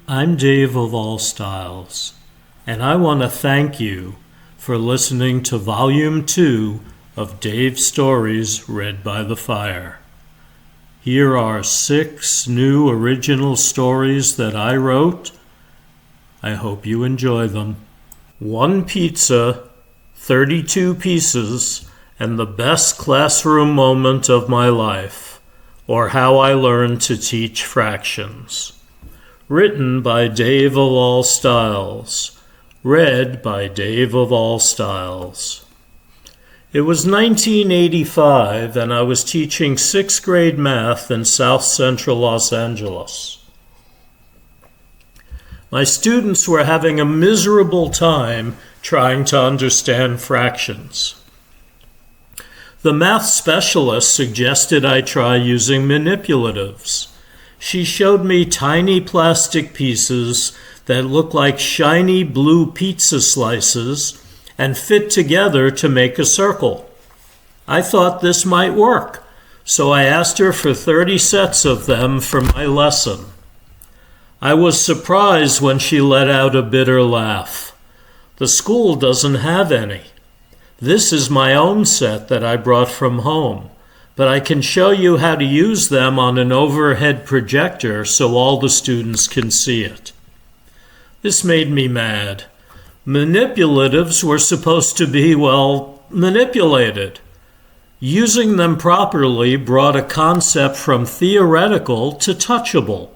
I'm Dave of All Styles, and I want to thank you for listening to Volume 2 of Dave's Stories Read by the Fire. Here are 6 new original stories that I wrote. I hope you enjoy them. 1 pizza, 32 pieces, and the best classroom moment of my life, or how I learned to teach fractions. Written by Dave of All Styles. Read by Dave of All Styles. It was 1985, and I was teaching 6th grade math in South Central Los Angeles. My students were having a miserable time trying to understand fractions. The math specialist suggested I try using manipulatives. She showed me tiny plastic pieces that looked like shiny blue pizza slices and fit together to make a circle. I thought this might work, so I asked her for 30 sets of them for my lesson. I was surprised when she let out a bitter laugh. The school doesn't have any. This is my own set that I brought from home, but I can show you how to use them on an overhead projector so all the students can see it. This made me mad. Manipulatives were supposed to be, manipulated. Using them properly brought a concept from theoretical to touchable.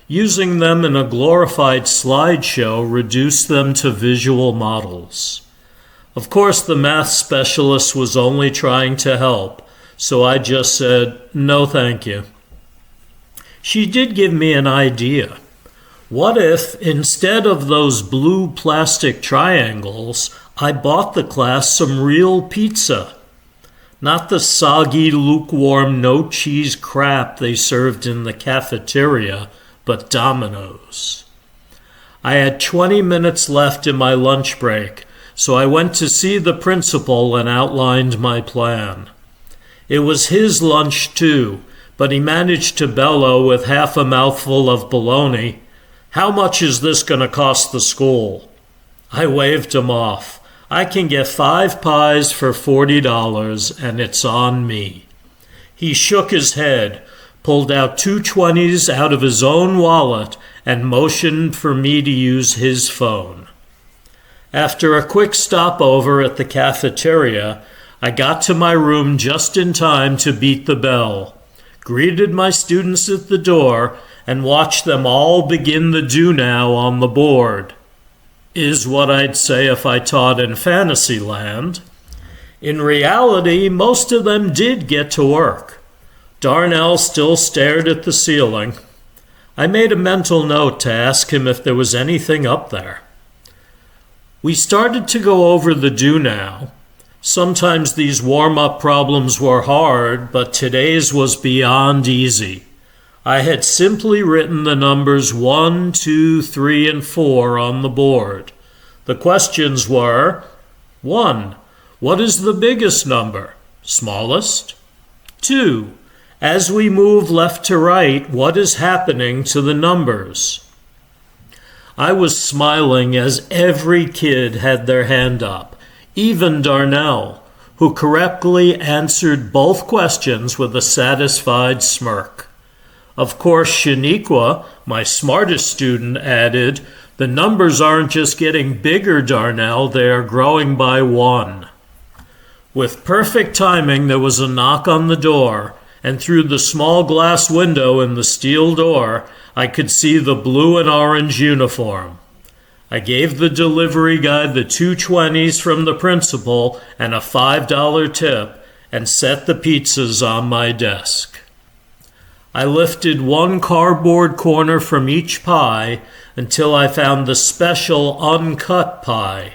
Using them in a glorified slideshow reduced them to visual models. Of course, the math specialist was only trying to help, so I just said, no thank you. She did give me an idea. What if, instead of those blue plastic triangles, I bought the class some real pizza? Not the soggy, lukewarm, no-cheese crap they served in the cafeteria, but Domino's. I had 20 minutes left in my lunch break, so I went to see the principal and outlined my plan. It was his lunch too, but he managed to bellow with half a mouthful of bologna, "How much is this going to cost the school?" I waved him off. I can get 5 pies for $40, and it's on me. He shook his head, pulled out 2 20s out of his own wallet, and motioned for me to use his phone. After a quick stopover at the cafeteria, I got to my room just in time to beat the bell, greeted my students at the door, and watched them all begin the do now on the board. Is what I'd say if I taught in Fantasyland. In reality, most of them did get to work. Darnell still stared at the ceiling. I made a mental note to ask him if there was anything up there. We started to go over the do now. Sometimes these warm-up problems were hard, but today's was beyond easy. I had simply written the numbers 1, 2, 3, and 4 on the board. The questions were, 1. What is the biggest number? Smallest? 2. As we move left to right, what is happening to the numbers? I was smiling as every kid had their hand up, even Darnell, who correctly answered both questions with a satisfied smirk. Of course, Shaniqua, my smartest student, added, "The numbers aren't just getting bigger, Darnell, they are growing by 1. With perfect timing, there was a knock on the door, and through the small glass window in the steel door, I could see the blue and orange uniform. I gave the delivery guy the 2 20s from the principal and a $5 tip and set the pizzas on my desk. I lifted 1 cardboard corner from each pie until I found the special uncut pie.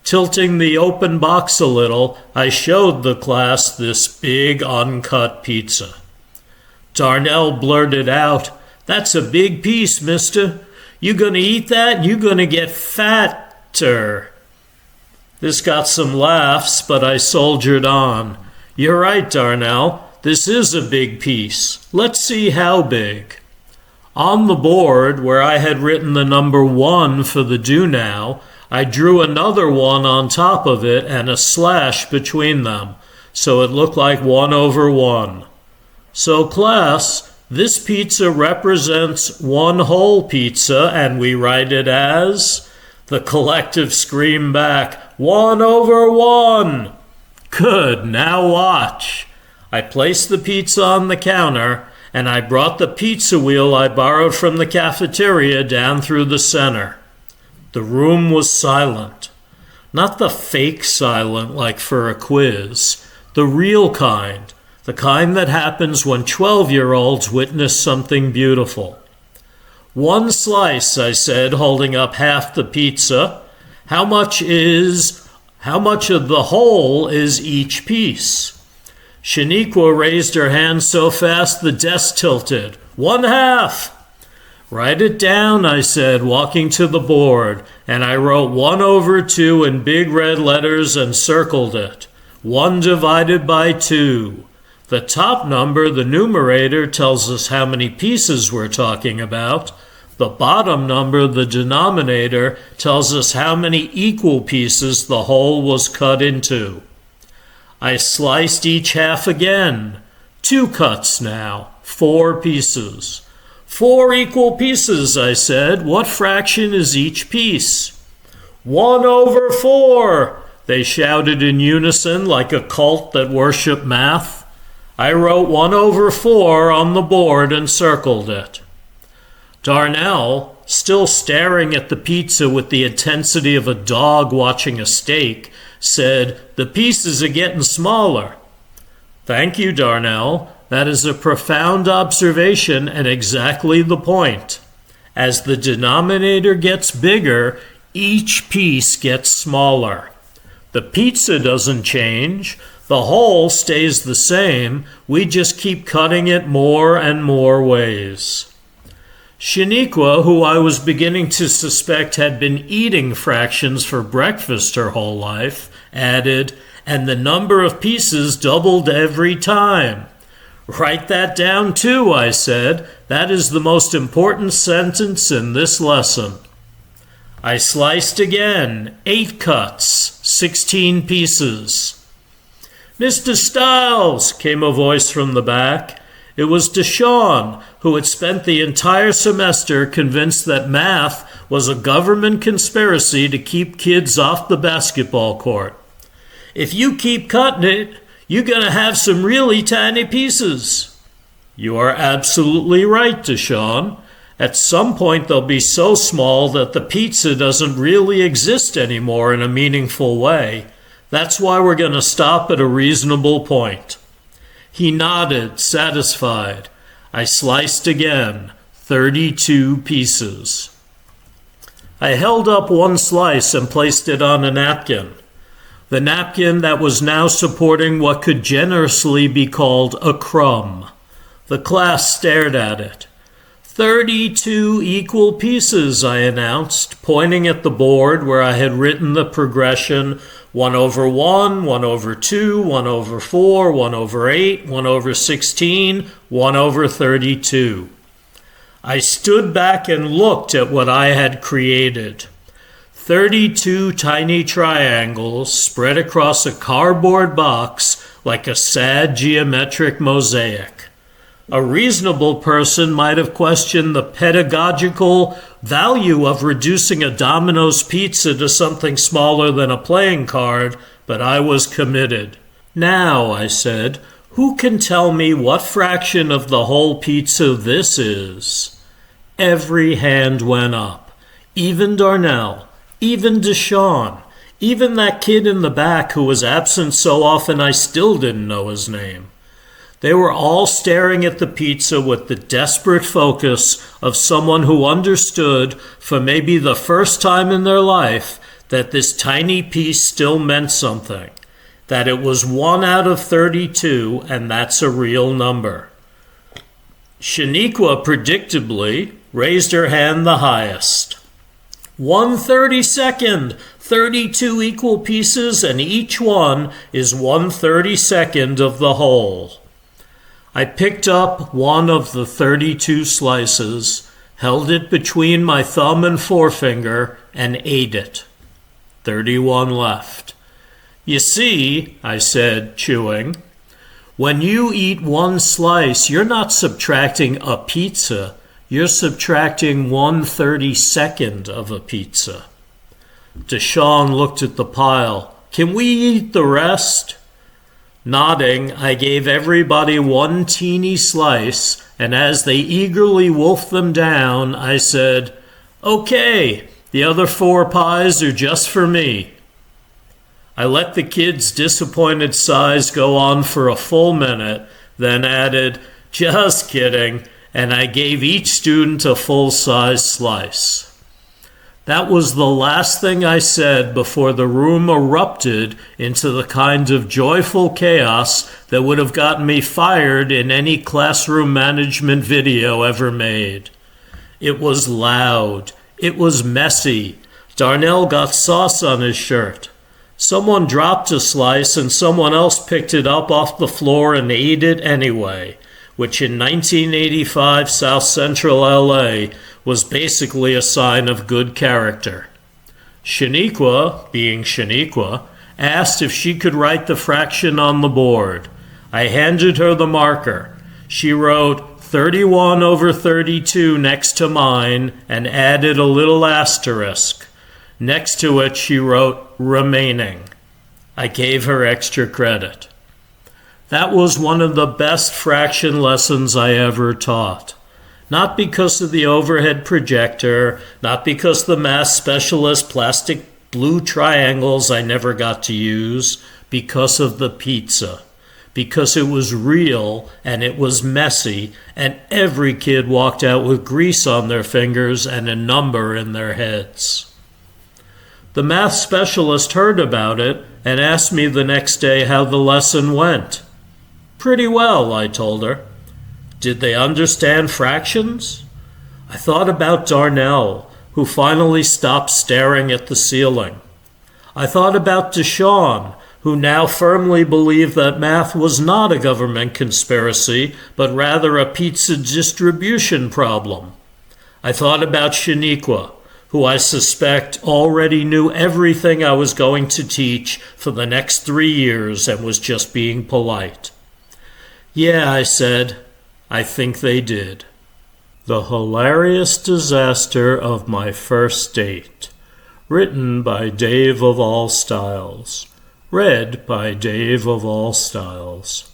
Tilting the open box a little, I showed the class this big uncut pizza. Darnell blurted out, "That's a big piece, mister. You gonna eat that? You gonna get fatter." This got some laughs, but I soldiered on. "You're right, Darnell. This is a big piece. Let's see how big." On the board, where I had written the number 1 for the do now, I drew another 1 on top of it and a slash between them, so it looked like 1 over 1. So class, this pizza represents one whole pizza, and we write it as... The collective screamed back, 1 over 1. Good, now watch. I placed the pizza on the counter, and I brought the pizza wheel I borrowed from the cafeteria down through the center. The room was silent. Not the fake silent like for a quiz, the real kind, the kind that happens when 12-year-olds witness something beautiful. 1 slice, I said, holding up half the pizza. How much of the whole is each piece? Shaniqua raised her hand so fast the desk tilted. 1/2. Write it down, I said, walking to the board, and I wrote 1 over 2 in big red letters and circled it. 1 divided by 2. The top number, the numerator, tells us how many pieces we're talking about. The bottom number, the denominator, tells us how many equal pieces the whole was cut into. I sliced each half again. 2 cuts now, 4 pieces. 4 equal pieces, I said. What fraction is each piece? 1 over 4, they shouted in unison like a cult that worshiped math. I wrote 1 over 4 on the board and circled it. Darnell, still staring at the pizza with the intensity of a dog watching a steak, said, "The pieces are getting smaller." Thank you, Darnell. That is a profound observation and exactly the point. As the denominator gets bigger, each piece gets smaller. The pizza doesn't change. The whole stays the same. We just keep cutting it more and more ways. Shaniqua, who I was beginning to suspect had been eating fractions for breakfast her whole life, added, "And the number of pieces doubled every time." Write that down too, I said. That is the most important sentence in this lesson. I sliced again, 8 cuts, 16 pieces. "Mr. Stiles," came a voice from the back. It was Deshawn, who had spent the entire semester convinced that math was a government conspiracy to keep kids off the basketball court. "If you keep cutting it, you're going to have some really tiny pieces." "You are absolutely right, Deshawn. At some point they'll be so small that the pizza doesn't really exist anymore in a meaningful way. That's why we're going to stop at a reasonable point." He nodded, satisfied. I sliced again, 32 pieces. I held up 1 slice and placed it on a napkin. The napkin that was now supporting what could generously be called a crumb. The class stared at it. 32 equal pieces, I announced, pointing at the board where I had written the progression 1 over 1, 1 over 2, 1 over 4, 1 over 8, 1 over 16, 1 over 32. I stood back and looked at what I had created. 32 tiny triangles spread across a cardboard box like a sad geometric mosaic. A reasonable person might have questioned the pedagogical value of reducing a Domino's pizza to something smaller than a playing card, but I was committed. "Now," I said, "who can tell me what fraction of the whole pizza this is?" Every hand went up. Even Darnell, even Deshawn, even that kid in the back who was absent so often I still didn't know his name. They were all staring at the pizza with the desperate focus of someone who understood, for maybe the first time in their life, that this tiny piece still meant something, that it was 1 out of 32, and that's a real number. Shaniqua predictably raised her hand the highest. 1/32, 32 equal pieces, and each one is 1/32 of the whole. I picked up one of the 32 slices, held it between my thumb and forefinger, and ate it. 31 left. You see, I said, chewing, when you eat one slice, you're not subtracting a pizza. You're subtracting 1/32nd of a pizza. Deshawn looked at the pile. Can we eat the rest? Nodding, I gave everybody one teeny slice, and as they eagerly wolfed them down, I said, "Okay, the other 4 pies are just for me." I let the kids' disappointed sighs go on for a full minute, then added, "Just kidding," and I gave each student a full-size slice. That was the last thing I said before the room erupted into the kind of joyful chaos that would have gotten me fired in any classroom management video ever made. It was loud. It was messy. Darnell got sauce on his shirt. Someone dropped a slice and someone else picked it up off the floor and ate it anyway, which in 1985 South Central LA was basically a sign of good character. Shaniqua, being Shaniqua, asked if she could write the fraction on the board. I handed her the marker. She wrote 31/32 next to mine and added a little asterisk. Next to it she wrote remaining. I gave her extra credit. That was one of the best fraction lessons I ever taught. Not because of the overhead projector, not because the math specialist plastic blue triangles I never got to use, because of the pizza. Because it was real and it was messy and every kid walked out with grease on their fingers and a number in their heads. The math specialist heard about it and asked me the next day how the lesson went. Pretty well, I told her. Did they understand fractions? I thought about Darnell, who finally stopped staring at the ceiling. I thought about Deshawn, who now firmly believed that math was not a government conspiracy, but rather a pizza distribution problem. I thought about Shaniqua, who I suspect already knew everything I was going to teach for the next 3 years and was just being polite. Yeah, I said, I think they did. The Hilarious Disaster of My First Date. Written by Dave of All Styles. Read by Dave of All Styles.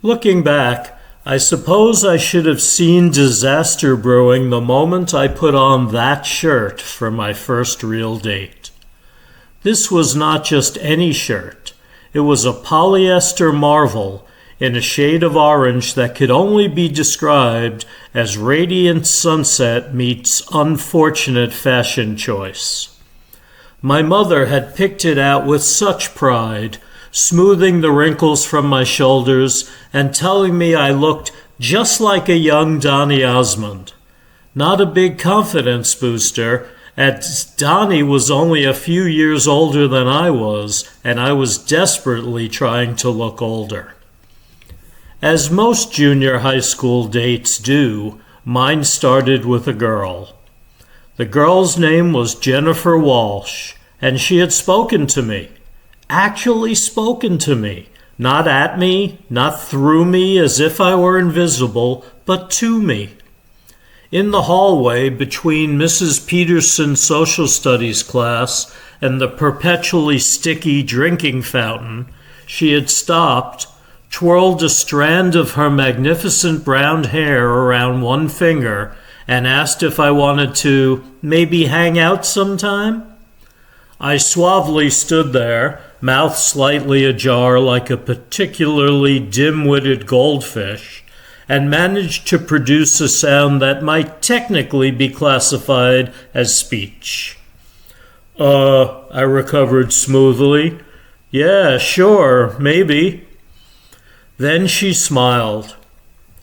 Looking back, I suppose I should have seen disaster brewing the moment I put on that shirt for my first real date. This was not just any shirt. It was a polyester marvel in a shade of orange that could only be described as radiant sunset meets unfortunate fashion choice. My mother had picked it out with such pride, smoothing the wrinkles from my shoulders and telling me I looked just like a young Donny Osmond. Not a big confidence booster, as Donny was only a few years older than I was, and I was desperately trying to look older. As most junior high school dates do, mine started with a girl. The girl's name was Jennifer Walsh, and she had spoken to me. Actually spoken to me. Not at me, not through me as if I were invisible, but to me. In the hallway between Mrs. Peterson's social studies class and the perpetually sticky drinking fountain, she had stopped, twirled a strand of her magnificent brown hair around one finger, and asked if I wanted to maybe hang out sometime. I suavely stood there, mouth slightly ajar like a particularly dim-witted goldfish, and managed to produce a sound that might technically be classified as speech. I recovered smoothly. Yeah, sure, maybe. Then she smiled.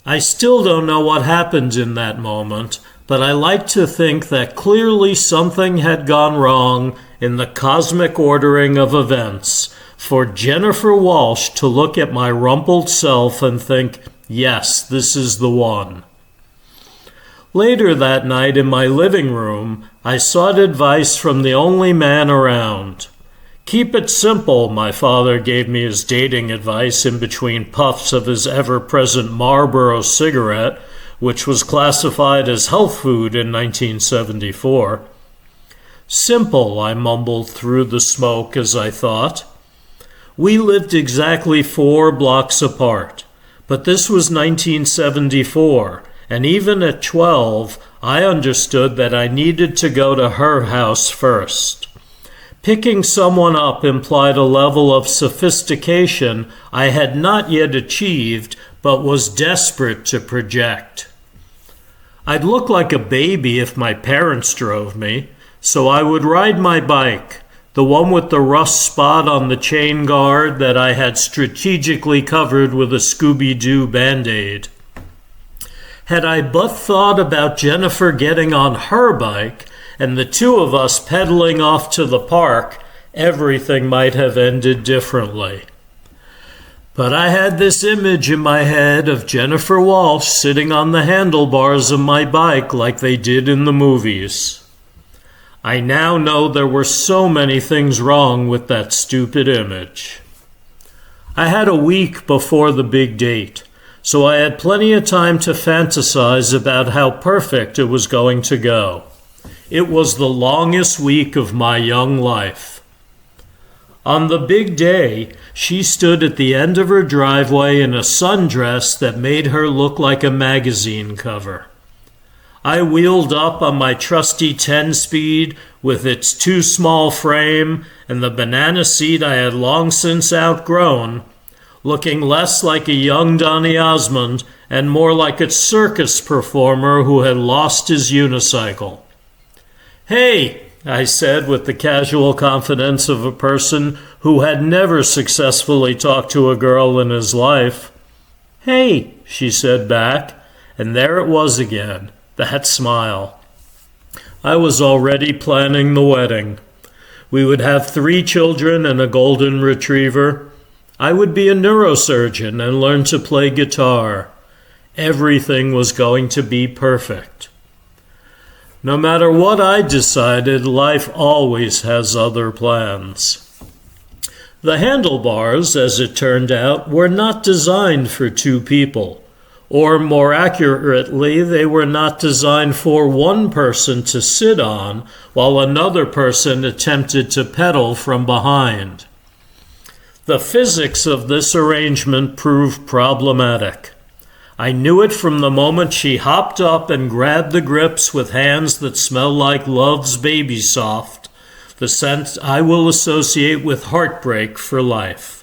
I still don't know what happened in that moment, but I like to think that clearly something had gone wrong in the cosmic ordering of events for Jennifer Walsh to look at my rumpled self and think, Yes, this is the one. Later that night in my living room, I sought advice from the only man around. Keep it simple, my father gave me his dating advice in between puffs of his ever-present Marlboro cigarette, which was classified as health food in 1974. Simple, I mumbled through the smoke as I thought. We lived exactly 4 blocks apart, but this was 1974, and even at 12, I understood that I needed to go to her house first. Picking someone up implied a level of sophistication I had not yet achieved, but was desperate to project. I'd look like a baby if my parents drove me, so I would ride my bike, the one with the rust spot on the chain guard that I had strategically covered with a Scooby-Doo Band-Aid. Had I but thought about Jennifer getting on her bike and the 2 of us pedaling off to the park, everything might have ended differently. But I had this image in my head of Jennifer Walsh sitting on the handlebars of my bike like they did in the movies. I now know there were so many things wrong with that stupid image. I had a week before the big date, so I had plenty of time to fantasize about how perfect it was going to go. It was the longest week of my young life. On the big day, she stood at the end of her driveway in a sundress that made her look like a magazine cover. I wheeled up on my trusty 10-speed with its too small frame and the banana seat I had long since outgrown, looking less like a young Donny Osmond and more like a circus performer who had lost his unicycle. "Hey," I said with the casual confidence of a person who had never successfully talked to a girl in his life. "Hey," she said back, and there it was again, that smile. I was already planning the wedding. We would have 3 children and a golden retriever. I would be a neurosurgeon and learn to play guitar. Everything was going to be perfect. No matter what I decided, life always has other plans. The handlebars, as it turned out, were not designed for 2 people. Or more accurately, they were not designed for one person to sit on while another person attempted to pedal from behind. The physics of this arrangement proved problematic. I knew it from the moment she hopped up and grabbed the grips with hands that smelled like Love's Baby Soft, the scent I will associate with heartbreak for life.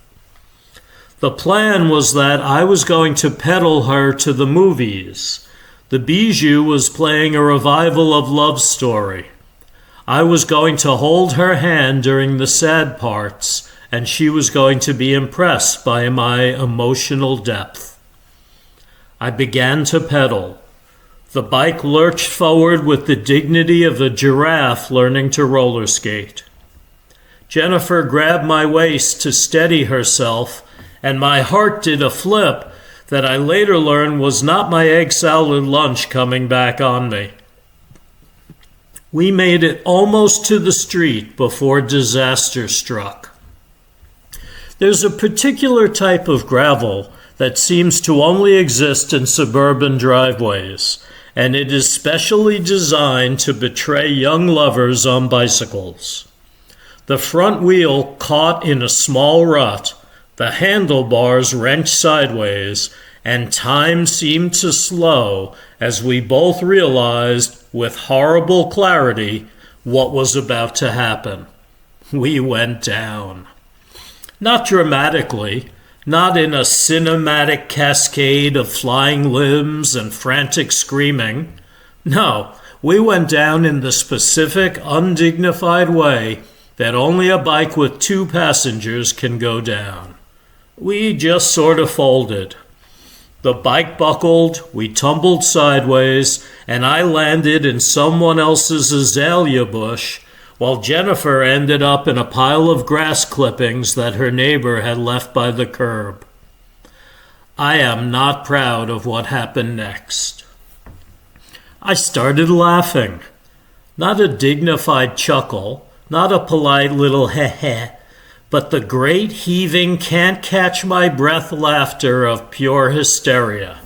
The plan was that I was going to pedal her to the movies. The Bijou was playing a revival of Love Story. I was going to hold her hand during the sad parts, and she was going to be impressed by my emotional depth. I began to pedal. The bike lurched forward with the dignity of a giraffe learning to roller skate. Jennifer grabbed my waist to steady herself, and my heart did a flip that I later learned was not my egg salad lunch coming back on me. We made it almost to the street before disaster struck. There's a particular type of gravel that seems to only exist in suburban driveways, and it is specially designed to betray young lovers on bicycles. The front wheel caught in a small rut, the handlebars wrenched sideways, and time seemed to slow as we both realized with horrible clarity what was about to happen. We went down. Not dramatically, not in a cinematic cascade of flying limbs and frantic screaming. No, we went down in the specific, undignified way that only a bike with 2 passengers can go down. We just sort of folded. The bike buckled, we tumbled sideways, and I landed in someone else's azalea bush, while Jennifer ended up in a pile of grass clippings that her neighbor had left by the curb. I am not proud of what happened next. I started laughing. Not a dignified chuckle, not a polite little heh-heh, but the great heaving can't-catch-my-breath laughter of pure hysteria.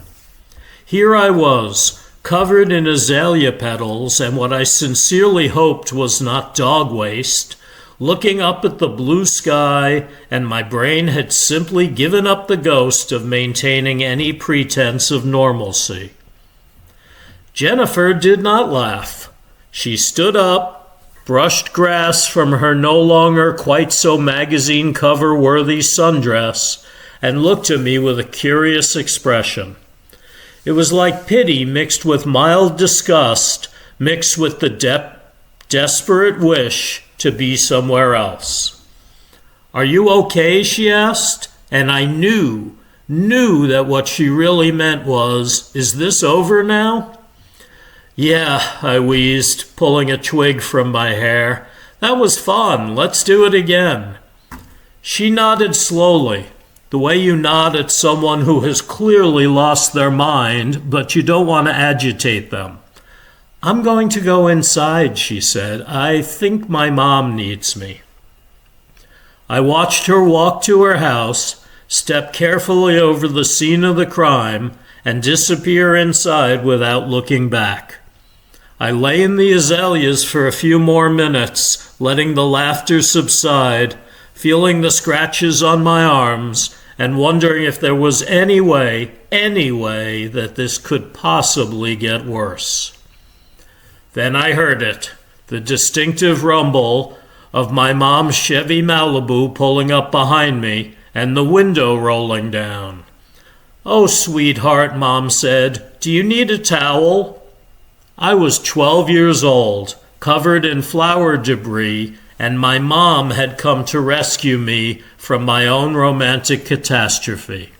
Here I was, covered in azalea petals and what I sincerely hoped was not dog waste, looking up at the blue sky, and my brain had simply given up the ghost of maintaining any pretense of normalcy. Jennifer did not laugh. She stood up, brushed grass from her no longer quite so magazine cover-worthy sundress, and looked at me with a curious expression. It was like pity mixed with mild disgust, mixed with the desperate wish to be somewhere else. "Are you okay?" she asked, and I knew that what she really meant was, "Is this over now?" "Yeah," I wheezed, pulling a twig from my hair. "That was fun. Let's do it again." She nodded slowly, the way you nod at someone who has clearly lost their mind, but you don't want to agitate them. "I'm going to go inside," she said. "I think my mom needs me." I watched her walk to her house, step carefully over the scene of the crime, and disappear inside without looking back. I lay in the azaleas for a few more minutes, letting the laughter subside, feeling the scratches on my arms, and wondering if there was any way that this could possibly get worse. Then I heard it, the distinctive rumble of my mom's Chevy Malibu pulling up behind me and the window rolling down. "Oh, sweetheart," Mom said, "do you need a towel?" I was 12 years old, covered in flower debris, and my mom had come to rescue me from my own romantic catastrophe.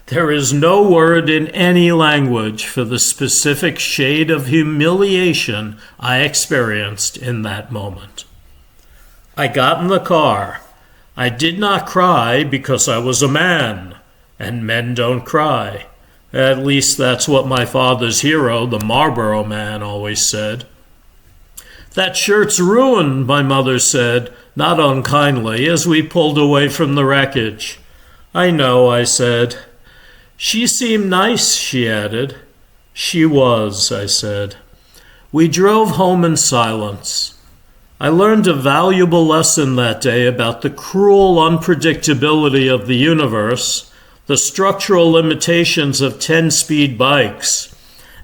There is no word in any language for the specific shade of humiliation I experienced in that moment. I got in the car. I did not cry because I was a man, and men don't cry. At least that's what my father's hero, the Marlboro Man, always said. "That shirt's ruined," my mother said, not unkindly, as we pulled away from the wreckage. "I know," I said. "She seemed nice," she added. "She was," I said. We drove home in silence. I learned a valuable lesson that day about the cruel unpredictability of the universe, the structural limitations of 10-speed bikes,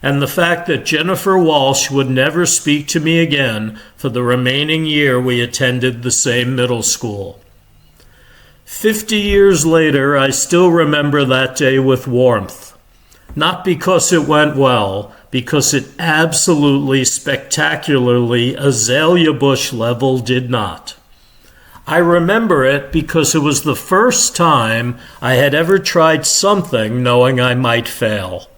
and the fact that Jennifer Walsh would never speak to me again for the remaining year we attended the same middle school. 50 years later, I still remember that day with warmth. Not because it went well, because it absolutely, spectacularly, azalea bush level did not. I remember it because it was the first time I had ever tried something knowing I might fail.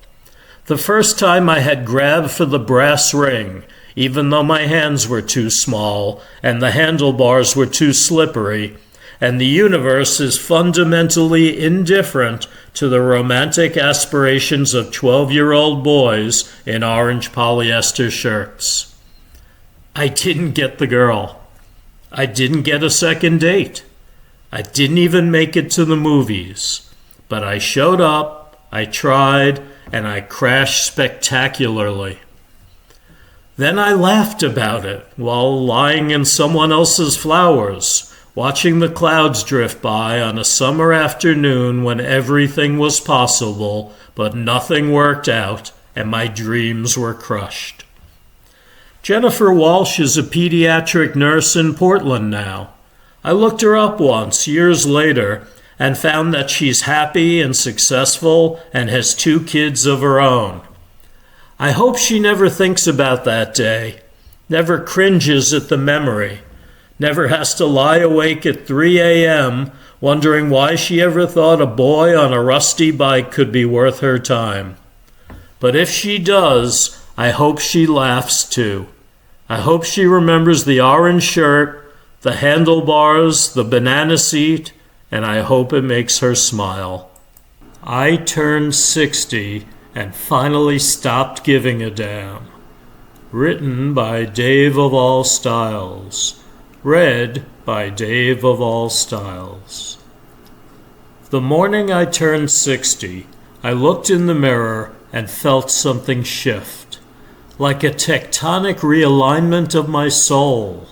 The first time I had grabbed for the brass ring, even though my hands were too small and the handlebars were too slippery, and the universe is fundamentally indifferent to the romantic aspirations of 12-year-old boys in orange polyester shirts. I didn't get the girl. I didn't get a second date. I didn't even make it to the movies. But I showed up, I tried, and I crashed spectacularly. Then I laughed about it while lying in someone else's flowers, watching the clouds drift by on a summer afternoon when everything was possible, but nothing worked out, and my dreams were crushed. Jennifer Walsh is a pediatric nurse in Portland now. I looked her up once, years later, and found that she's happy and successful and has 2 kids of her own. I hope she never thinks about that day, never cringes at the memory, never has to lie awake at 3 a.m. wondering why she ever thought a boy on a rusty bike could be worth her time. But if she does, I hope she laughs too. I hope she remembers the orange shirt, the handlebars, the banana seat, and I hope it makes her smile. I turned 60 and finally stopped giving a damn. Written by Dave of All Styles. Read by Dave of All Styles. The morning I turned 60, I looked in the mirror and felt something shift. Like a tectonic realignment of my soul.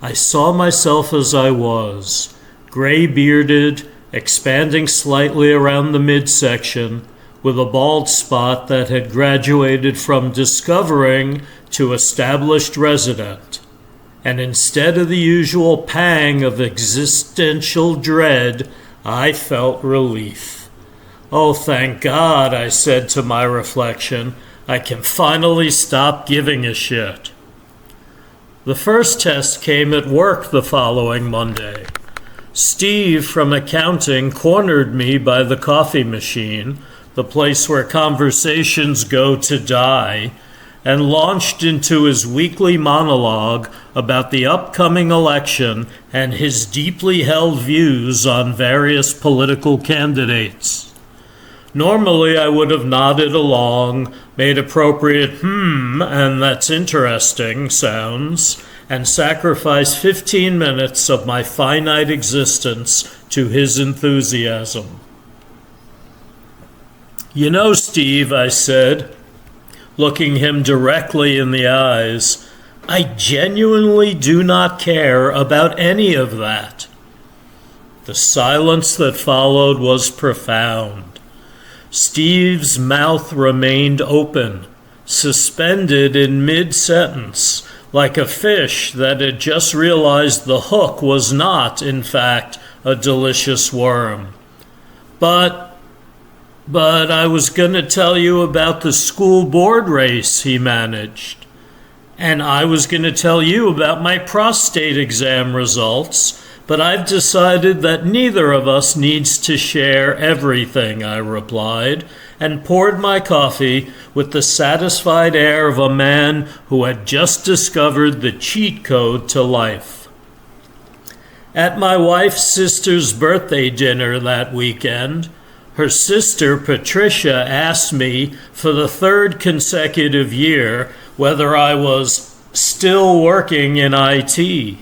I saw myself as I was, gray-bearded, expanding slightly around the midsection, with a bald spot that had graduated from discovering to established resident. And instead of the usual pang of existential dread, I felt relief. Oh, thank God, I said to my reflection, I can finally stop giving a shit. The first test came at work the following Monday. Steve from accounting cornered me by the coffee machine, the place where conversations go to die, and launched into his weekly monologue about the upcoming election and his deeply held views on various political candidates. Normally I would have nodded along, made appropriate and that's interesting sounds, and sacrificed 15 minutes of my finite existence to his enthusiasm. You know, Steve, I said, looking him directly in the eyes, I genuinely do not care about any of that. The silence that followed was profound. Steve's mouth remained open, suspended in mid-sentence, like a fish that had just realized the hook was not, in fact, a delicious worm. But I was going to tell you about the school board race, he managed. And I was going to tell you about my prostate exam results, but I've decided that neither of us needs to share everything, I replied, and poured my coffee with the satisfied air of a man who had just discovered the cheat code to life. At my wife's sister's birthday dinner that weekend, her sister Patricia asked me for the third consecutive year whether I was still working in IT.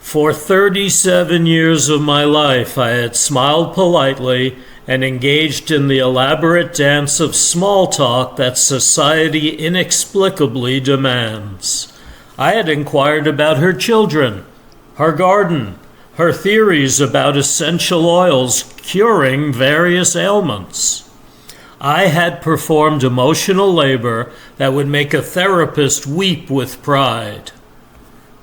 For 37 years of my life, I had smiled politely and engaged in the elaborate dance of small talk that society inexplicably demands. I had inquired about her children, her garden, her theories about essential oils curing various ailments. I had performed emotional labor that would make a therapist weep with pride.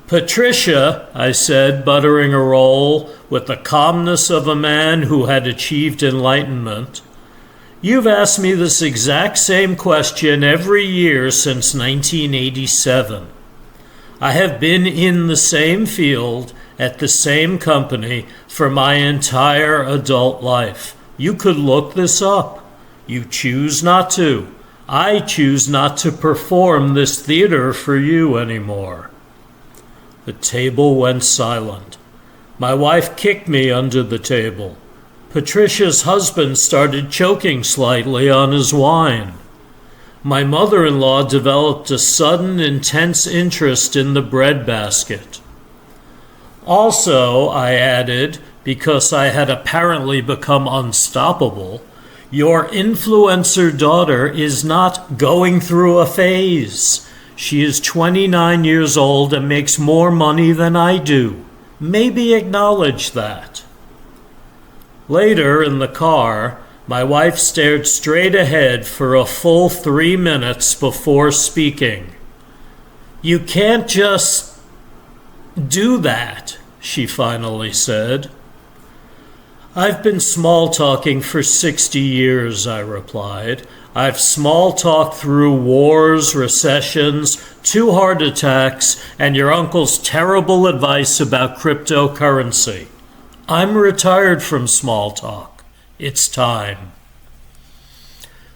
Patricia, I said, buttering a roll with the calmness of a man who had achieved enlightenment, you've asked me this exact same question every year since 1987. I have been in the same field at the same company for my entire adult life. You could look this up. You choose not to. I choose not to perform this theater for you anymore. The table went silent. My wife kicked me under the table. Patricia's husband started choking slightly on his wine. My mother-in-law developed a sudden, intense interest in the breadbasket. Also, I added, because I had apparently become unstoppable, your influencer daughter is not going through a phase. She is 29 years old and makes more money than I do. Maybe acknowledge that. Later, in the car, my wife stared straight ahead for a full 3 minutes before speaking. You can't just do that, she finally said. I've been small-talking for 60 years, I replied. I've small-talked through wars, recessions, 2 heart attacks, and your uncle's terrible advice about cryptocurrency. I'm retired from small talk. It's time.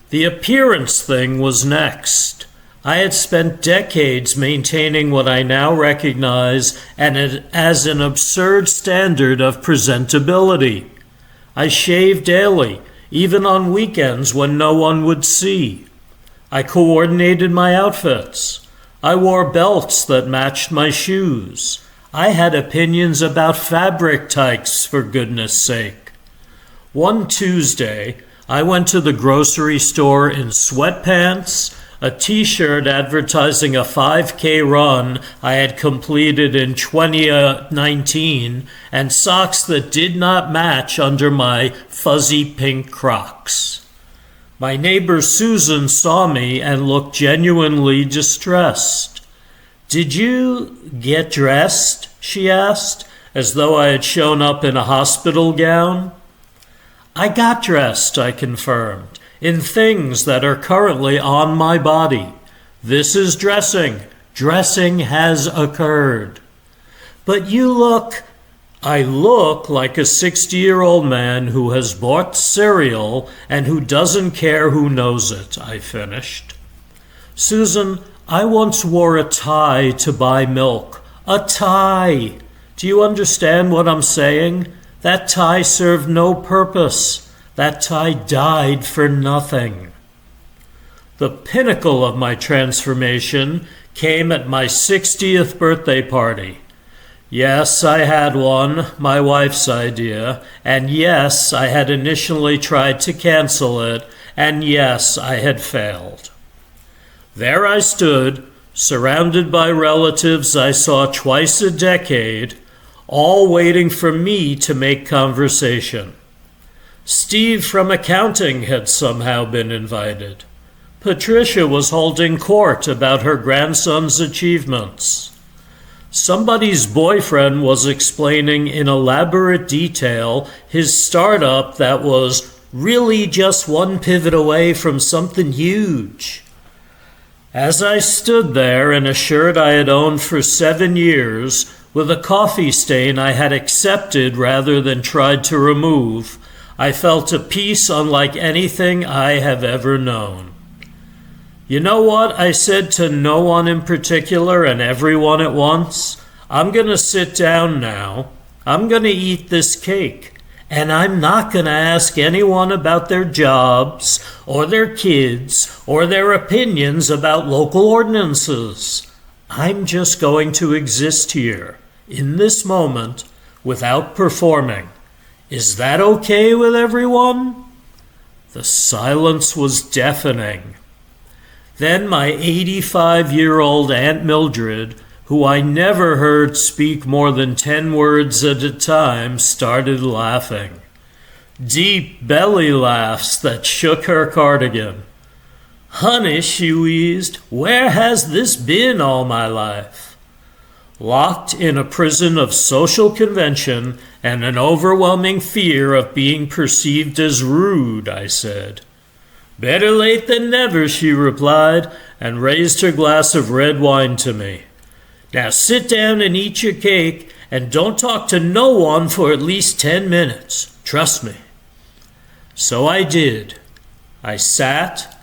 The appearance thing was next. I had spent decades maintaining what I now recognize as an absurd standard of presentability. I shaved daily, even on weekends when no one would see. I coordinated my outfits. I wore belts that matched my shoes. I had opinions about fabric types, for goodness sake. One Tuesday, I went to the grocery store in sweatpants, a t-shirt advertising a 5K run I had completed in 2019, and socks that did not match under my fuzzy pink Crocs. My neighbor Susan saw me and looked genuinely distressed. "Did you get dressed?" she asked, as though I had shown up in a hospital gown. "I got dressed," I confirmed, "in things that are currently on my body. This is dressing. Dressing has occurred." "But you look—" "I look like a 60-year-old man who has bought cereal and who doesn't care who knows it," I finished. "Susan, I once wore a tie to buy milk. A tie! Do you understand what I'm saying? That tie served no purpose. That tie died for nothing." The pinnacle of my transformation came at my 60th birthday party. Yes, I had one, my wife's idea, and yes, I had initially tried to cancel it, and yes, I had failed. There I stood, surrounded by relatives I saw twice a decade, all waiting for me to make conversation. Steve from accounting had somehow been invited. Patricia was holding court about her grandson's achievements. Somebody's boyfriend was explaining in elaborate detail his startup that was really just one pivot away from something huge. As I stood there in a shirt I had owned for 7 years, with a coffee stain I had accepted rather than tried to remove, I felt a peace unlike anything I have ever known. "You know what?" I said to no one in particular and everyone at once. "I'm going to sit down now. I'm going to eat this cake. And I'm not going to ask anyone about their jobs or their kids or their opinions about local ordinances. I'm just going to exist here, in this moment, without performing. Is that okay with everyone?" The silence was deafening. Then my 85-year-old Aunt Mildred, who I never heard speak more than 10 words at a time, started laughing. Deep belly laughs that shook her cardigan. "Honey," she wheezed, "where has this been all my life?" Locked in a prison of social convention and an overwhelming fear of being perceived as rude, I said. "Better late than never," she replied, and raised her glass of red wine to me. "Now sit down and eat your cake, and don't talk to no one for at least 10 minutes. Trust me." So I did. I sat,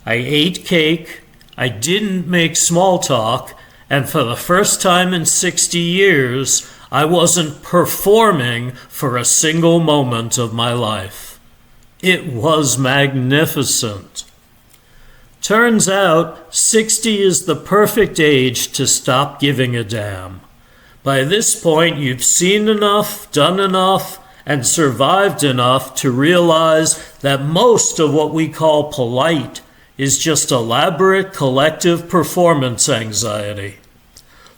I ate cake, I didn't make small talk, and for the first time in 60 years, I wasn't performing for a single moment of my life. It was magnificent. Turns out, 60 is the perfect age to stop giving a damn. By this point, you've seen enough, done enough, and survived enough to realize that most of what we call polite is just elaborate collective performance anxiety.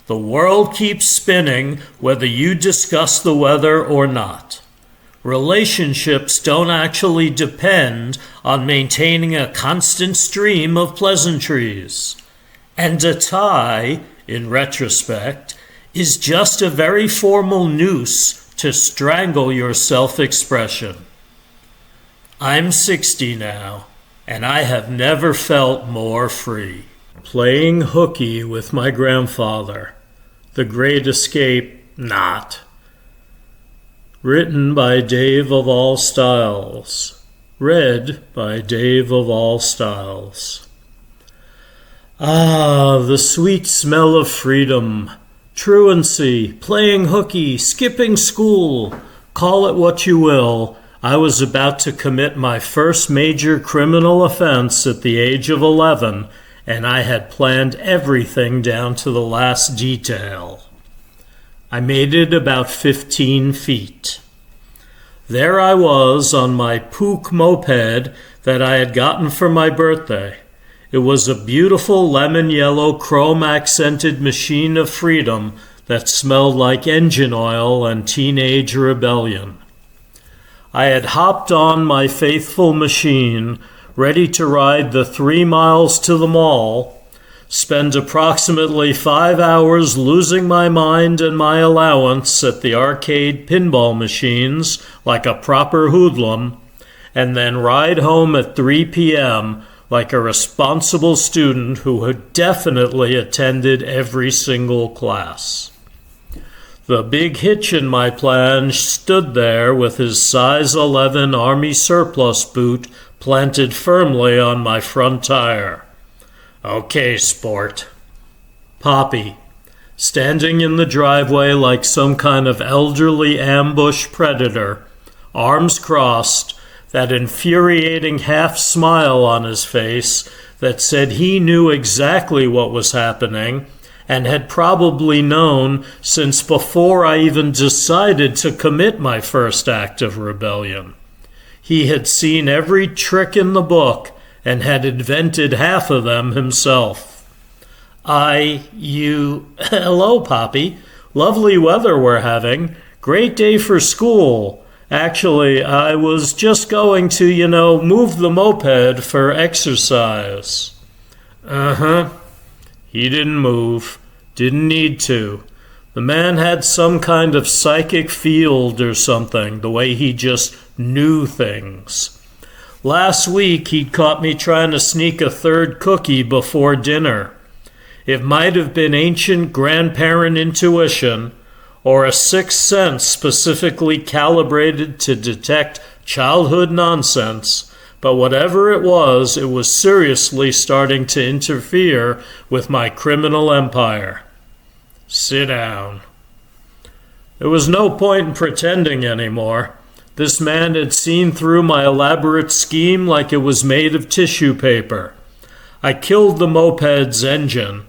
The world keeps spinning whether you discuss the weather or not. Relationships don't actually depend on maintaining a constant stream of pleasantries. And a tie, in retrospect, is just a very formal noose to strangle your self-expression. I'm 60 now, and I have never felt more free. Playing hooky with my grandfather. The Great Escape, not. Written by Dave of All Styles. Read by Dave of All Styles. Ah, the sweet smell of freedom. Truancy, playing hooky, skipping school. Call it what you will. I was about to commit my first major criminal offense at the age of 11, and I had planned everything down to the last detail. I made it about 15 feet. There I was on my Pook moped that I had gotten for my birthday. It was a beautiful lemon yellow chrome-accented machine of freedom that smelled like engine oil and teenage rebellion. I had hopped on my faithful machine, ready to ride the 3 miles to the mall, spend approximately 5 hours losing my mind and my allowance at the arcade pinball machines like a proper hoodlum, and then ride home at 3 p.m. like a responsible student who had definitely attended every single class. The big hitch in my plan stood there with his size 11 Army surplus boot planted firmly on my front tire. Okay, sport. Poppy, standing in the driveway like some kind of elderly ambush predator, arms crossed, that infuriating half-smile on his face that said he knew exactly what was happening and had probably known since before I even decided to commit my first act of rebellion. He had seen every trick in the book and had invented half of them himself. Hello, Poppy. Lovely weather we're having. Great day for school. Actually, I was just going to, move the moped for exercise. He didn't move. Didn't need to. The man had some kind of psychic field or something, the way he just knew things. Last week, he'd caught me trying to sneak a third cookie before dinner. It might have been ancient grandparent intuition, or a sixth sense specifically calibrated to detect childhood nonsense, but whatever it was seriously starting to interfere with my criminal empire. Sit down. There was no point in pretending anymore. This man had seen through my elaborate scheme like it was made of tissue paper. I killed the moped's engine.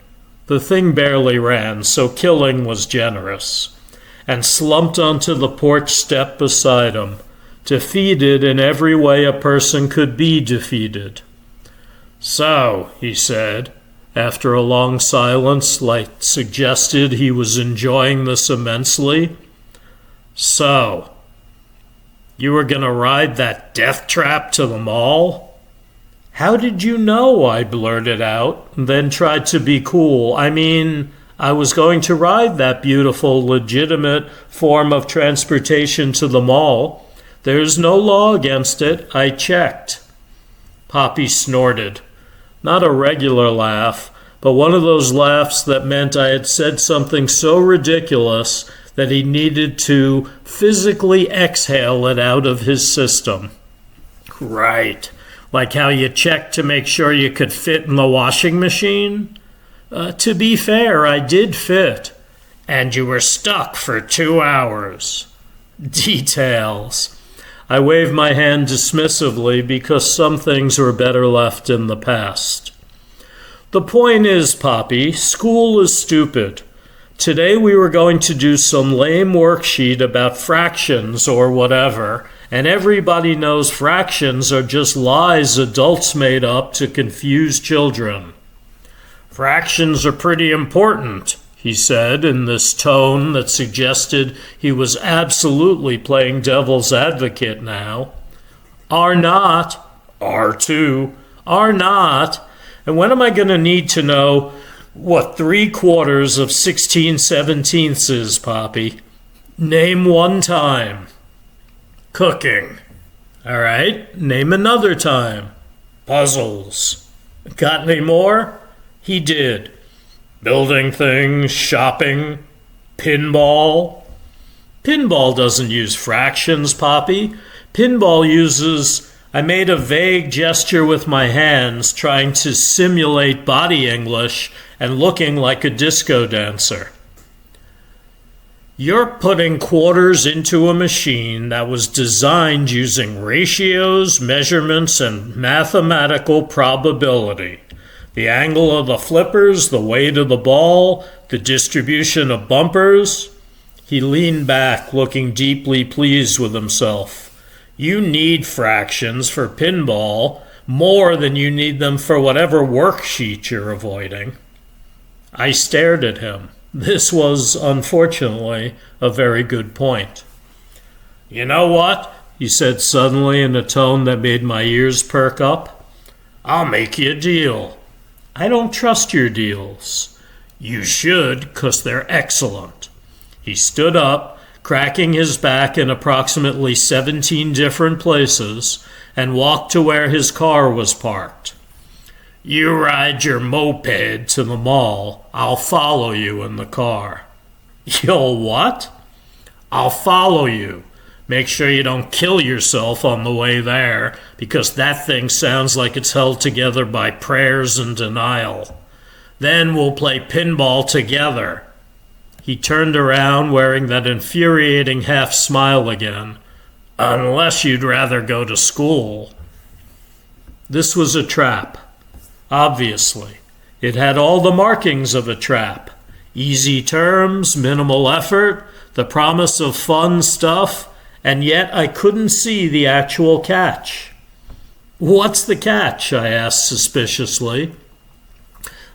The thing barely ran, so killing was generous, and slumped onto the porch step beside him, defeated in every way a person could be defeated. So, he said, after a long silence, like suggested he was enjoying this immensely. So, you were going to ride that death trap to the mall? How did you know? I blurted out, then tried to be cool. I was going to ride that beautiful, legitimate form of transportation to the mall. There's no law against it. I checked. Poppy snorted. Not a regular laugh, but one of those laughs that meant I had said something so ridiculous that he needed to physically exhale it out of his system. Right. Like how you checked to make sure you could fit in the washing machine? To be fair, I did fit. And you were stuck for 2 hours. Details. I waved my hand dismissively because some things were better left in the past. The point is, Poppy, school is stupid. Today we were going to do some lame worksheet about fractions or whatever, and everybody knows fractions are just lies adults made up to confuse children. Fractions are pretty important, he said in this tone that suggested he was absolutely playing devil's advocate now. Are not. Are too. Are not. And when am I going to need to know what 3/4 of 16/17 is, Poppy? Name one time. Cooking. All right, name another time. Puzzles. Got any more? He did. Building things, shopping, pinball. Pinball doesn't use fractions, Poppy. Pinball uses... I made a vague gesture with my hands, trying to simulate body English and looking like a disco dancer. You're putting quarters into a machine that was designed using ratios, measurements, and mathematical probability. The angle of the flippers, the weight of the ball, the distribution of bumpers. He leaned back, looking deeply pleased with himself. You need fractions for pinball more than you need them for whatever worksheet you're avoiding. I stared at him. This was, unfortunately, a very good point. You know what? He said suddenly in a tone that made my ears perk up. I'll make you a deal. I don't trust your deals. You should, 'cause they're excellent. He stood up, cracking his back in approximately 17 different places, and walked to where his car was parked. You ride your moped to the mall. I'll follow you in the car. You'll what? I'll follow you. Make sure you don't kill yourself on the way there, because that thing sounds like it's held together by prayers and denial. Then we'll play pinball together. He turned around wearing that infuriating half smile again. Unless you'd rather go to school. This was a trap. Obviously. It had all the markings of a trap. Easy terms, minimal effort, the promise of fun stuff, and yet I couldn't see the actual catch. What's the catch? I asked suspiciously.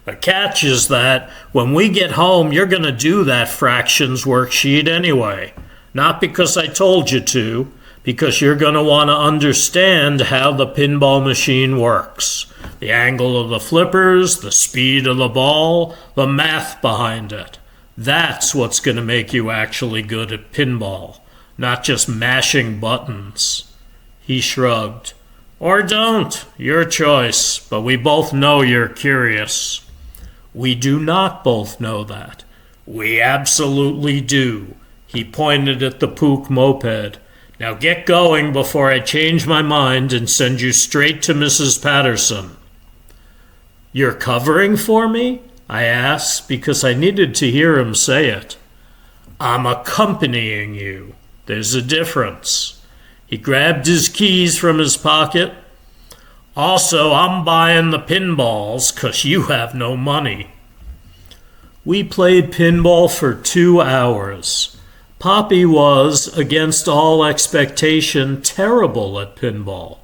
The catch is that when we get home, you're going to do that fractions worksheet anyway. Not because I told you to, because you're going to want to understand how the pinball machine works. The angle of the flippers, the speed of the ball, the math behind it. That's what's going to make you actually good at pinball, not just mashing buttons. He shrugged. Or don't, your choice, but we both know you're curious. We do not both know that. We absolutely do. He pointed at the Pook moped. Now get going before I change my mind and send you straight to Mrs. Patterson. You're covering for me? I asked, because I needed to hear him say it. I'm accompanying you. There's a difference. He grabbed his keys from his pocket. Also, I'm buying the pinballs 'cause you have no money. We played pinball for 2 hours. Poppy was, against all expectation, terrible at pinball.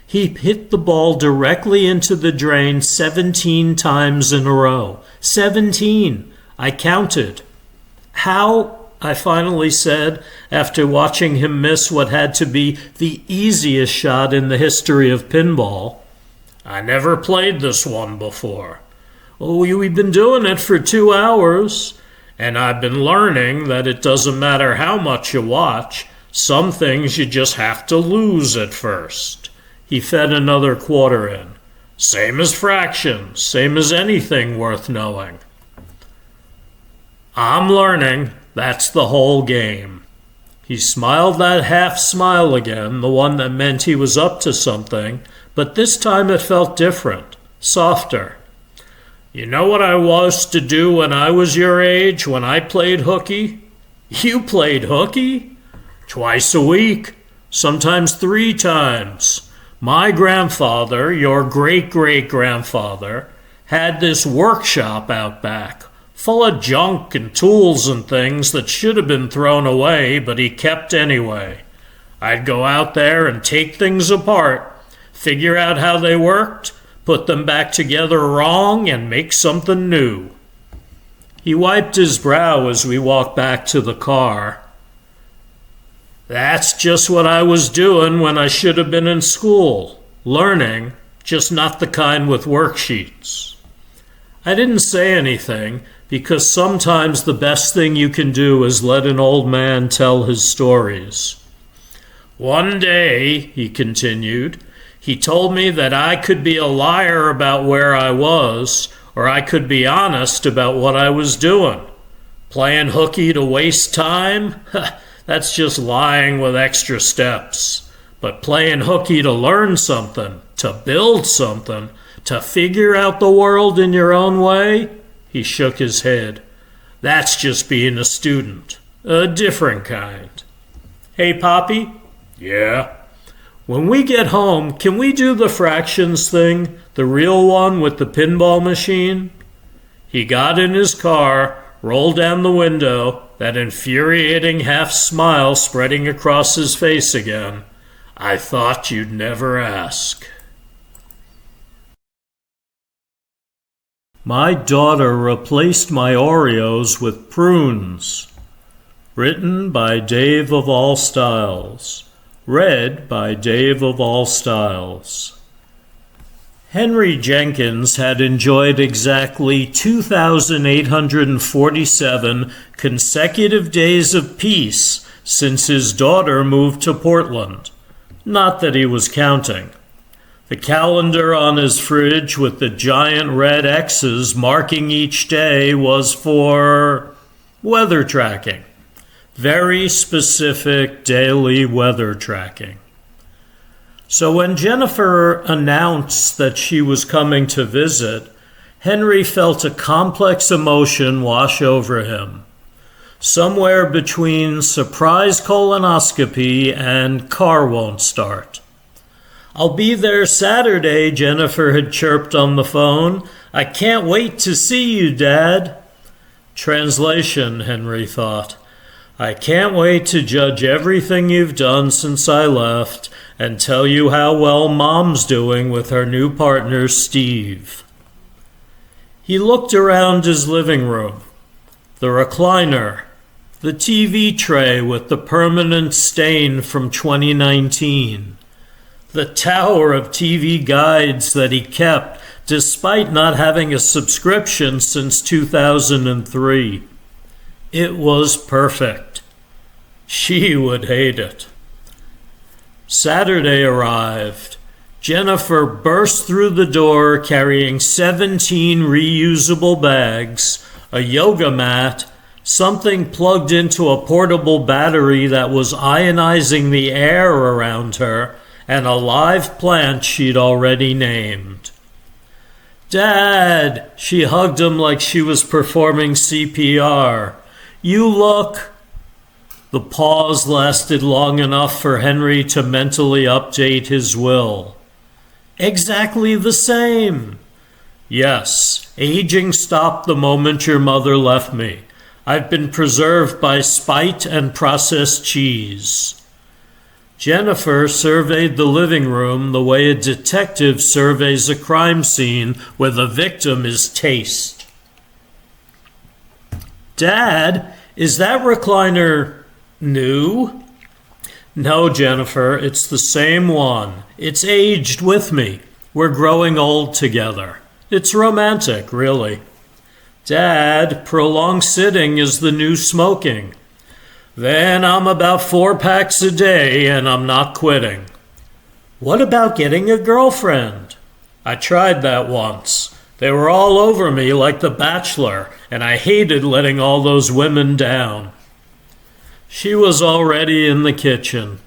He hit the ball directly into the drain 17 times in a row. 17! I counted. How? I finally said, after watching him miss what had to be the easiest shot in the history of pinball. I never played this one before. Oh, we've been doing it for 2 hours, and I've been learning that it doesn't matter how much you watch, some things you just have to lose at first. He fed another quarter in. Same as fractions, same as anything worth knowing. I'm learning. That's the whole game. He smiled that half smile again, the one that meant he was up to something, but this time it felt different, softer. You know what I was to do when I was your age, when I played hooky? You played hooky? Twice a week, sometimes 3 times. My grandfather, your great-great-grandfather, had this workshop out back, full of junk and tools and things that should have been thrown away, but he kept anyway. I'd go out there and take things apart, figure out how they worked, put them back together wrong, and make something new. He wiped his brow as we walked back to the car. That's just what I was doing when I should have been in school, learning, just not the kind with worksheets. I didn't say anything, because sometimes the best thing you can do is let an old man tell his stories. One day, he continued, he told me that I could be a liar about where I was, or I could be honest about what I was doing. Playing hooky to waste time? That's just lying with extra steps. But playing hooky to learn something, to build something, to figure out the world in your own way? He shook his head. That's just being a student. A different kind. Hey, Poppy? Yeah? When we get home, can we do the fractions thing? The real one with the pinball machine? He got in his car, rolled down the window, that infuriating half-smile spreading across his face again. I thought you'd never ask. My daughter replaced my Oreos with prunes. Written by Dave of All Styles. Read by Dave of All Styles. Henry Jenkins had enjoyed exactly 2,847 consecutive days of peace since his daughter moved to Portland. Not that he was counting. The calendar on his fridge with the giant red X's marking each day was for weather tracking. Very specific daily weather tracking. So when Jennifer announced that she was coming to visit, Henry felt a complex emotion wash over him. Somewhere between surprise colonoscopy and car won't start. I'll be there Saturday, Jennifer had chirped on the phone. I can't wait to see you, Dad. Translation, Henry thought. I can't wait to judge everything you've done since I left and tell you how well Mom's doing with her new partner, Steve. He looked around his living room. The recliner, the TV tray with the permanent stain from 2019, the tower of TV guides that he kept despite not having a subscription since 2003. It was perfect. She would hate it. Saturday arrived. Jennifer burst through the door carrying 17 reusable bags, a yoga mat, something plugged into a portable battery that was ionizing the air around her, and a live plant she'd already named. Dad! She hugged him like she was performing CPR. You look... The pause lasted long enough for Henry to mentally update his will. Exactly the same. Yes, aging stopped the moment your mother left me. I've been preserved by spite and processed cheese. Jennifer surveyed the living room the way a detective surveys a crime scene where the victim is taste. Dad, is that recliner new? No, Jennifer, it's the same one. It's aged with me. We're growing old together. It's romantic, really. Dad, prolonged sitting is the new smoking. Then I'm about 4 packs a day and I'm not quitting. What about getting a girlfriend? I tried that once. They were all over me like The Bachelor, and I hated letting all those women down. She was already in the kitchen.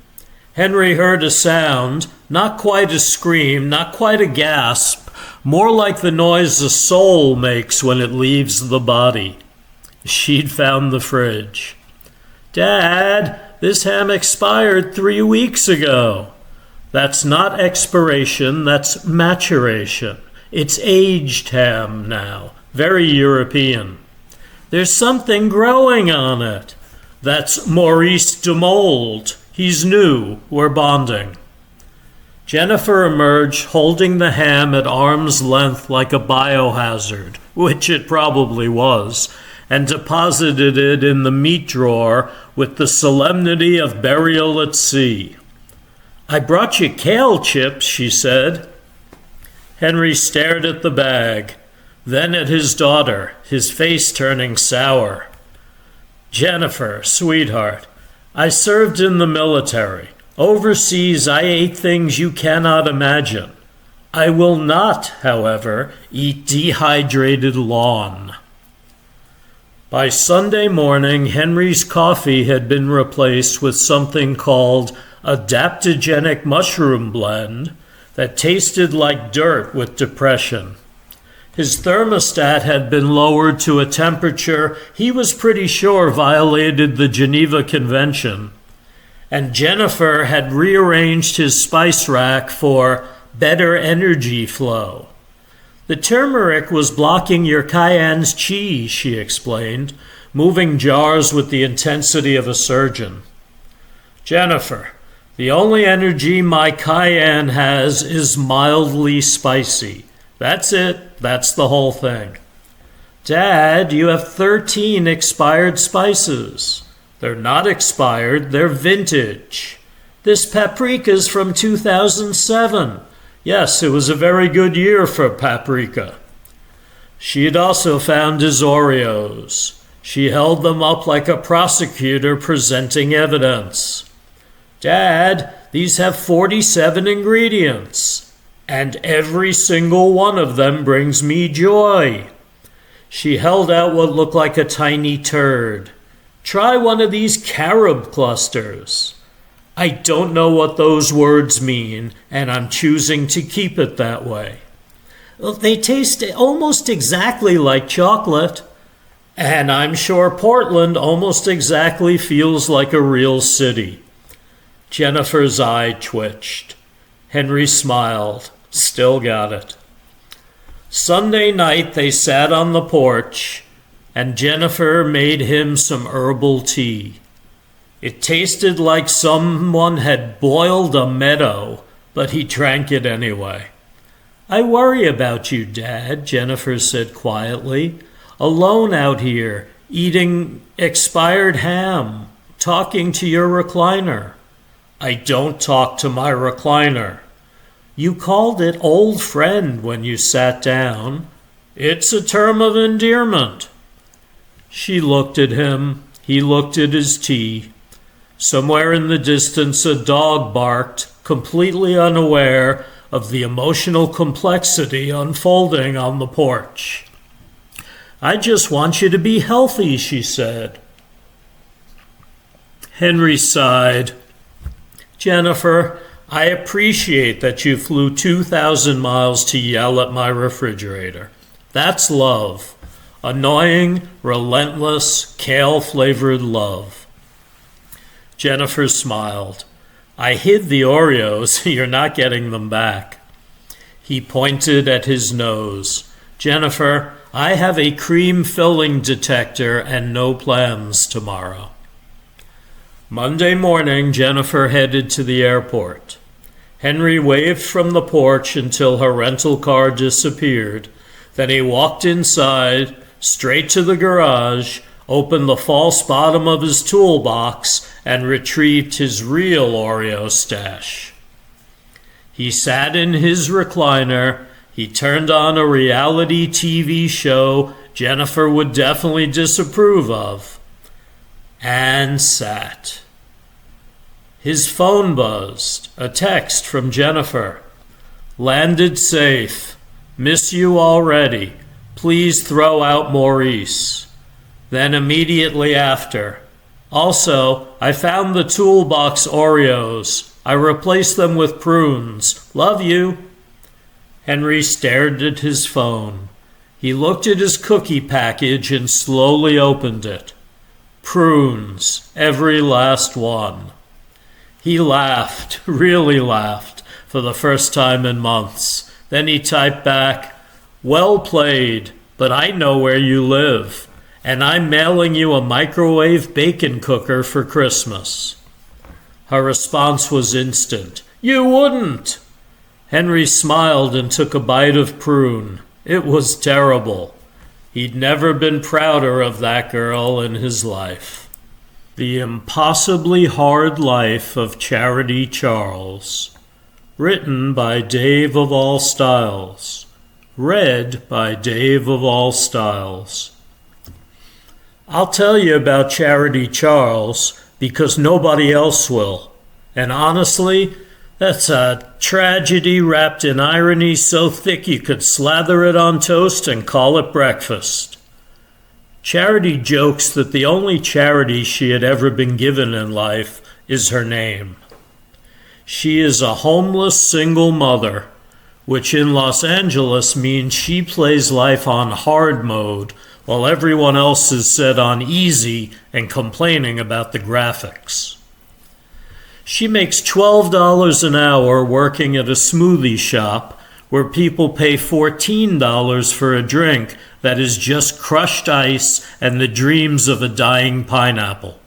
Henry heard a sound, not quite a scream, not quite a gasp, more like the noise a soul makes when it leaves the body. She'd found the fridge. Dad, this ham expired 3 weeks ago. That's not expiration, that's maturation. It's aged ham now, very European. There's something growing on it. That's Maurice de Mold. He's new. We're bonding. Jennifer emerged holding the ham at arm's length like a biohazard, which it probably was, and deposited it in the meat drawer with the solemnity of burial at sea. I brought you kale chips, she said. Henry stared at the bag, then at his daughter, his face turning sour. Jennifer, sweetheart, I served in the military. Overseas, I ate things you cannot imagine. I will not, however, eat dehydrated lawn. By Sunday morning, Henry's coffee had been replaced with something called adaptogenic mushroom blend that tasted like dirt with depression. His thermostat had been lowered to a temperature he was pretty sure violated the Geneva Convention, and Jennifer had rearranged his spice rack for better energy flow. The turmeric was blocking your cayenne's chi, she explained, moving jars with the intensity of a surgeon. Jennifer, the only energy my cayenne has is mildly spicy. That's it. That's the whole thing. Dad, you have 13 expired spices. They're not expired, they're vintage. This paprika's from 2007. Yes, it was a very good year for paprika. She had also found his Oreos. She held them up like a prosecutor presenting evidence. Dad, these have 47 ingredients. And every single one of them brings me joy. She held out what looked like a tiny turd. Try one of these carob clusters. I don't know what those words mean, and I'm choosing to keep it that way. They taste almost exactly like chocolate, and I'm sure Portland almost exactly feels like a real city. Jennifer's eye twitched. Henry smiled. Still got it. Sunday night they sat on the porch, and Jennifer made him some herbal tea. It tasted like someone had boiled a meadow, but he drank it anyway. I worry about you, Dad, Jennifer said quietly. Alone out here, eating expired ham, talking to your recliner. I don't talk to my recliner. You called it old friend when you sat down. It's a term of endearment. She looked at him. He looked at his tea. Somewhere in the distance, a dog barked, completely unaware of the emotional complexity unfolding on the porch. I just want you to be healthy, she said. Henry sighed. Jennifer, I appreciate that you flew 2,000 miles to yell at my refrigerator. That's love. Annoying, relentless, kale-flavored love. Jennifer smiled. I hid the Oreos. You're not getting them back. He pointed at his nose. Jennifer, I have a cream filling detector and no plans tomorrow. Monday morning, Jennifer headed to the airport. Henry waved from the porch until her rental car disappeared. Then he walked inside, straight to the garage, opened the false bottom of his toolbox, and retrieved his real Oreo stash. He sat in his recliner. He turned on a reality TV show Jennifer would definitely disapprove of, and sat. His phone buzzed. A text from Jennifer. Landed safe. Miss you already. Please throw out Maurice. Then immediately after. Also, I found the toolbox Oreos. I replaced them with prunes. Love you. Henry stared at his phone. He looked at his cookie package and slowly opened it. Prunes, every last one. He laughed, really laughed, for the first time in months. Then he typed back, well played, but I know where you live, and I'm mailing you a microwave bacon cooker for Christmas. Her response was instant. You wouldn't! Henry smiled and took a bite of prune. It was terrible. He'd never been prouder of that girl in his life. The Impossibly Hard Life of Charity Charles. Written by Dave of All Styles. Read by Dave of All Styles. I'll tell you about Charity Charles because nobody else will. And honestly, that's a tragedy wrapped in irony so thick you could slather it on toast and call it breakfast. Charity jokes that the only charity she had ever been given in life is her name. She is a homeless single mother which in Los Angeles means she plays life on hard mode while everyone else is set on easy and complaining about the graphics. She makes $12 an hour working at a smoothie shop where people pay $14 for a drink that is just crushed ice and the dreams of a dying pineapple.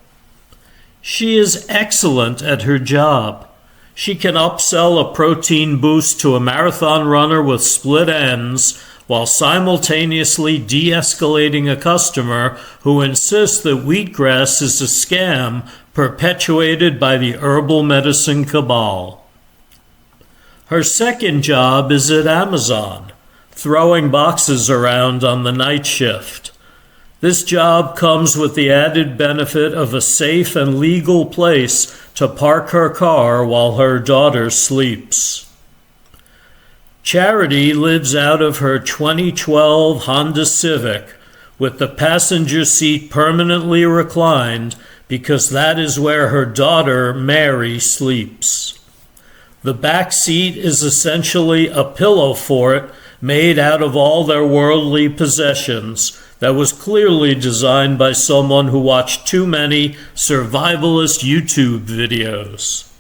She is excellent at her job. She can upsell a protein boost to a marathon runner with split ends while simultaneously de-escalating a customer who insists that wheatgrass is a scam perpetuated by the herbal medicine cabal. Her second job is at Amazon, throwing boxes around on the night shift. This job comes with the added benefit of a safe and legal place to park her car while her daughter sleeps. Charity lives out of her 2012 Honda Civic with the passenger seat permanently reclined because that is where her daughter, Mary, sleeps. The back seat is essentially a pillow fort made out of all their worldly possessions that was clearly designed by someone who watched too many survivalist YouTube videos.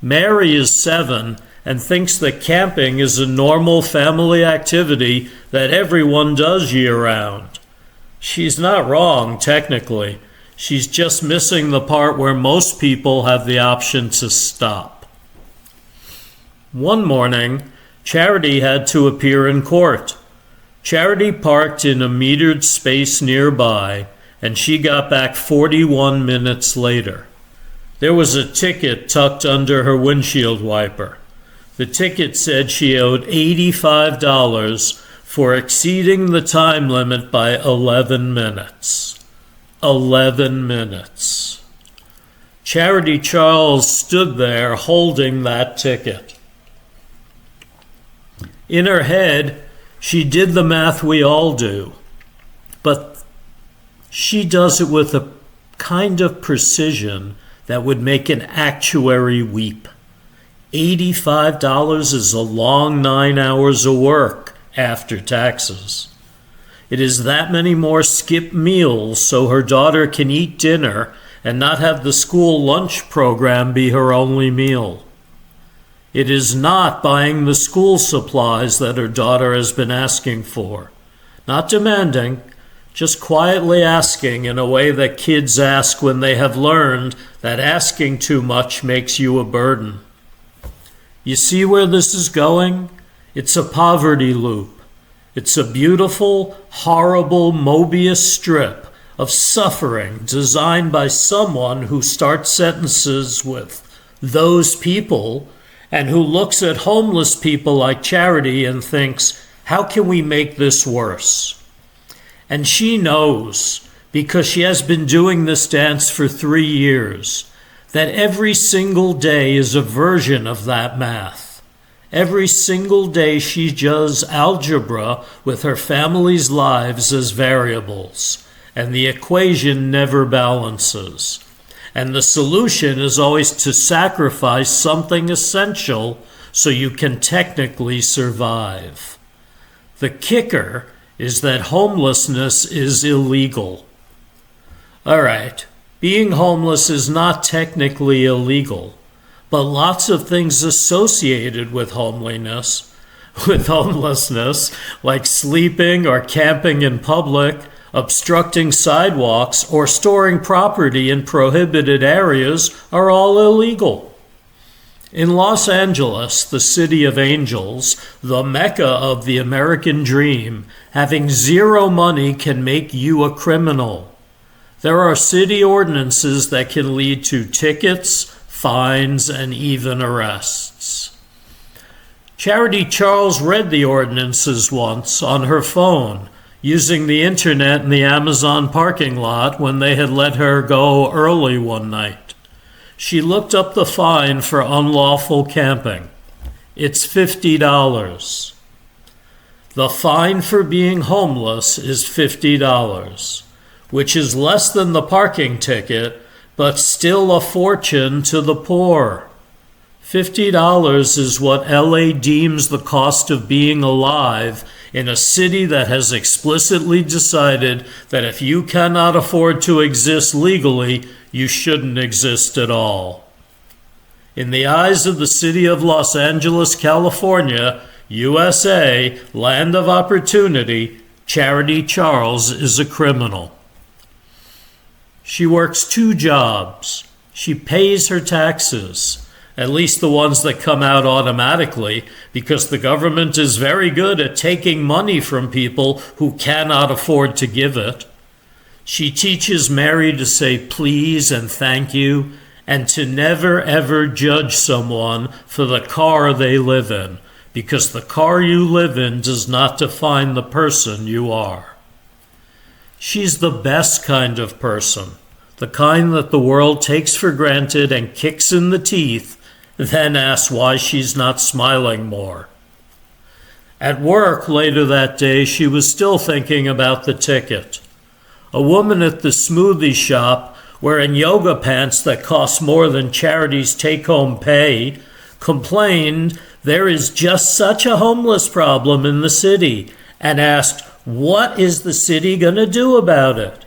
Mary is 7 and thinks that camping is a normal family activity that everyone does year-round. She's not wrong, technically. She's just missing the part where most people have the option to stop. One morning, Charity had to appear in court. Charity parked in a metered space nearby, and she got back 41 minutes later. There was a ticket tucked under her windshield wiper. The ticket said she owed $85 for exceeding the time limit by 11 minutes. 11 minutes. Charity Charles stood there holding that ticket. In her head, she did the math we all do, but she does it with a kind of precision that would make an actuary weep. $85 is a long 9 hours of work after taxes. It is that many more skip meals so her daughter can eat dinner and not have the school lunch program be her only meal. It is not buying the school supplies that her daughter has been asking for. Not demanding, just quietly asking in a way that kids ask when they have learned that asking too much makes you a burden. You see where this is going? It's a poverty loop. It's a beautiful, horrible Mobius strip of suffering designed by someone who starts sentences with "those people" and who looks at homeless people like Charity and thinks, how can we make this worse? And she knows, because she has been doing this dance for 3 years, that every single day is a version of that math. Every single day she does algebra with her family's lives as variables, and the equation never balances. And the solution is always to sacrifice something essential so you can technically survive. The kicker is that homelessness is illegal. All right, being homeless is not technically illegal, but lots of things associated with homelessness, like sleeping or camping in public, obstructing sidewalks, or storing property in prohibited areas are all illegal. In Los Angeles, the city of angels, the mecca of the American dream, having zero money can make you a criminal. There are city ordinances that can lead to tickets, fines, and even arrests. Charity Charles read the ordinances once on her phone, using the internet in the Amazon parking lot when they had let her go early one night. She looked up the fine for unlawful camping. It's $50. The fine for being homeless is $50, which is less than the parking ticket, but still a fortune to the poor. $50 is what LA deems the cost of being alive in a city that has explicitly decided that if you cannot afford to exist legally, you shouldn't exist at all. In the eyes of the city of Los Angeles, California, USA, land of opportunity, Charity Charles is a criminal. She works 2 jobs. She pays her taxes, at least the ones that come out automatically, because the government is very good at taking money from people who cannot afford to give it. She teaches Mary to say please and thank you, and to never ever judge someone for the car they live in, because the car you live in does not define the person you are. She's the best kind of person, the kind that the world takes for granted and kicks in the teeth, then asks why she's not smiling more. At work later that day, she was still thinking about the ticket. A woman at the smoothie shop, wearing yoga pants that cost more than Charity's take-home pay, complained there is just such a homeless problem in the city, and asked, what is the city going to do about it?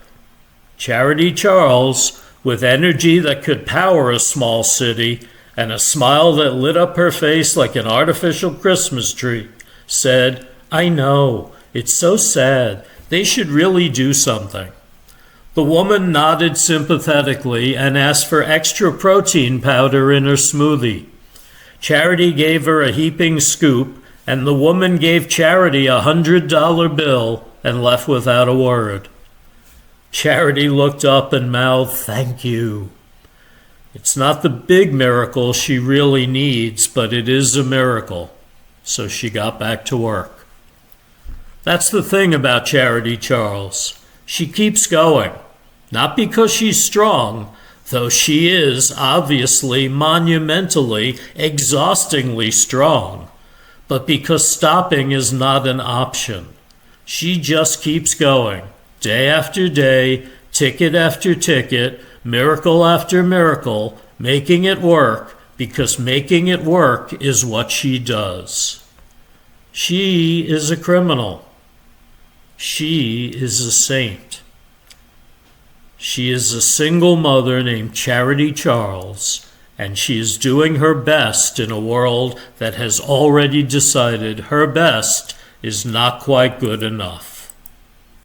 Charity Charles, with energy that could power a small city, and a smile that lit up her face like an artificial Christmas tree, said, I know, it's so sad. They should really do something. The woman nodded sympathetically and asked for extra protein powder in her smoothie. Charity gave her a heaping scoop, and the woman gave Charity a $100 bill and left without a word. Charity looked up and mouthed, thank you. It's not the big miracle she really needs, but it is a miracle. So she got back to work. That's the thing about Charity Charles. She keeps going. Not because she's strong, though she is obviously monumentally, exhaustingly strong, but because stopping is not an option. She just keeps going, day after day, ticket after ticket, miracle after miracle, making it work, because making it work is what she does. She is a criminal. She is a saint. She is a single mother named Charity Charles, and she is doing her best in a world that has already decided her best is not quite good enough.